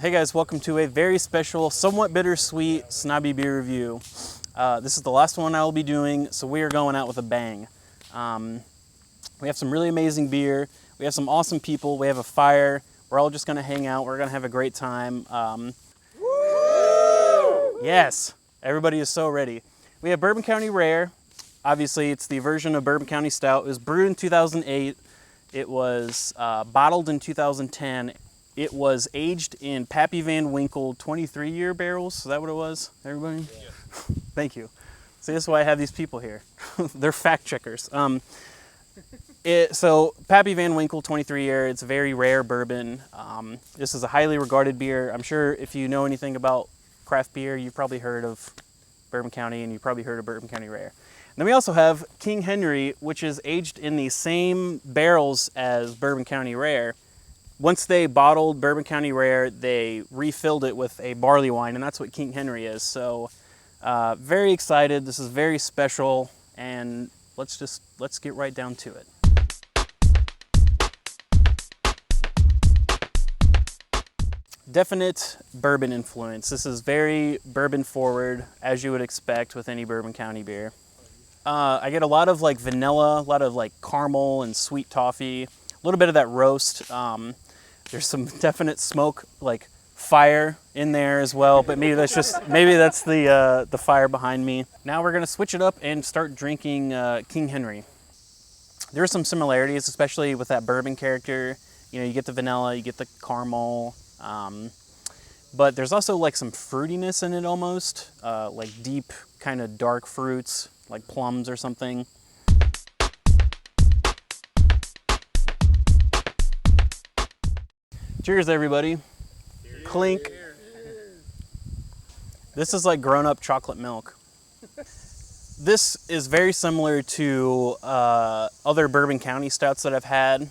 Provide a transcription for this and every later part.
Hey guys, welcome to a very special, somewhat bittersweet Snobby Beer review. This is the last one I will be doing, so we are going out with a bang. We have some really amazing beer, we have some awesome people, we have a fire, we're all just going to hang out, we're going to have a great time. Yes, everybody is so ready. We have Bourbon County Rare. Obviously, it's the version of Bourbon County Stout. It was brewed in 2008. It was bottled in 2010. It was aged in Pappy Van Winkle 23-year barrels. Is that what it was, everybody? Yeah. Thank you. See, this is why I have these people here. They're fact checkers. So Pappy Van Winkle 23-year, it's a very rare bourbon. This is a highly regarded beer. I'm sure if you know anything about craft beer, you've probably heard of Bourbon County and you've probably heard of Bourbon County Rare. And then we also have King Henry, which is aged in the same barrels as Bourbon County Rare. Once they bottled Bourbon County Rare, they refilled it with a barley wine, and that's what King Henry is. So very excited. This is very special, and let's get right down to it. Definite bourbon influence. This is very bourbon forward, as you would expect with any Bourbon County beer. I get a lot of like vanilla, a lot of like caramel and sweet toffee, a little bit of that roast. There's some definite smoke, like fire in there as well, but maybe that's the fire behind me. Now we're gonna switch it up and start drinking King Henry. There are some similarities, especially with that bourbon character. You know, you get the vanilla, you get the caramel, but there's also like some fruitiness in it almost, like deep kind of dark fruits, like plums or something. Cheers, everybody. Cheers. Clink. Cheers. This is like grown-up chocolate milk. This is very similar to other Bourbon County stouts that I've had,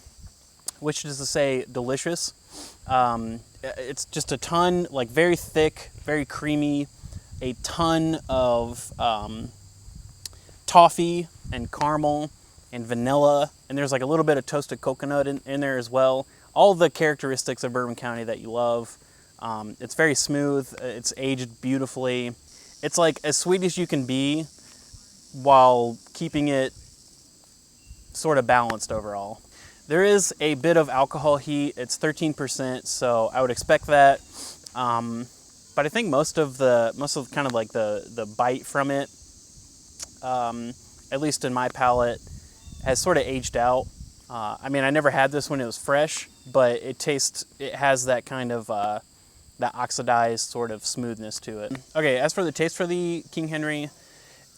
which is to say delicious. It's just a ton, like very thick, very creamy, a ton of toffee and caramel and vanilla, and there's like a little bit of toasted coconut in there as well. All the characteristics of Bourbon County that you love. It's very smooth, it's aged beautifully. It's like as sweet as you can be while keeping it sort of balanced overall. There is a bit of alcohol heat, it's 13%, so I would expect that. But I think most of kind of like the bite from it, at least in my palate, has sort of aged out. I mean, I never had this when it was fresh, but it has that kind of, that oxidized sort of smoothness to it. Okay, as for the taste for the King Henry,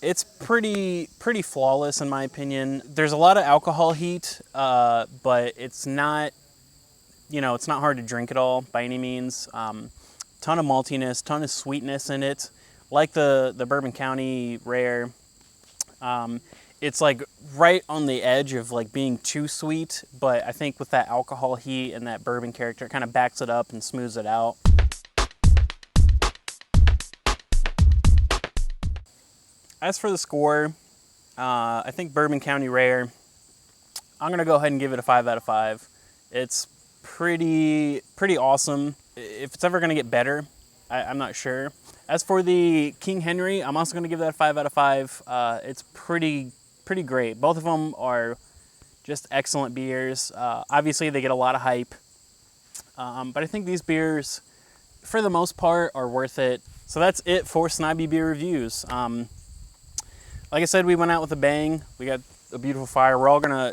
it's pretty flawless in my opinion. There's a lot of alcohol heat, but it's not, it's not hard to drink at all by any means. Ton of maltiness, ton of sweetness in it. Like the Bourbon County Rare, it's like right on the edge of like being too sweet, but I think with that alcohol heat and that bourbon character, it kind of backs it up and smooths it out. As for the score, I think Bourbon County Rare, I'm gonna go ahead and give it a 5 out of 5. It's pretty awesome. If it's ever gonna get better, I'm not sure. As for the King Henry, I'm also gonna give that a 5 out of 5. It's pretty great. Both of them are just excellent beers. Obviously, they get a lot of hype, but I think these beers, for the most part, are worth it. So that's it for Snobby Beer reviews. Like I said, we went out with a bang. We got a beautiful fire. We're all gonna,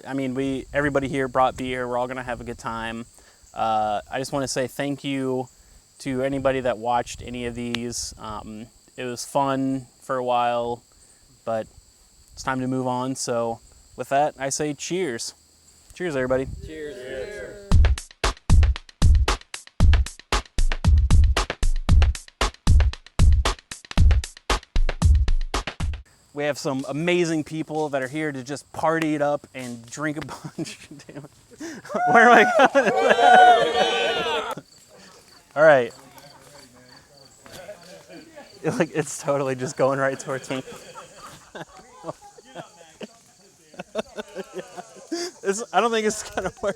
everybody here brought beer. We're all gonna have a good time. I just want to say thank you to anybody that watched any of these. It was fun for a while, but it's time to move on. So with that, I say cheers. Cheers, everybody. Cheers. Cheers. We have some amazing people that are here to just party it up and drink a bunch. Damn it. Where am I going? All right. It's totally just going right towards me. I don't think it's gonna work.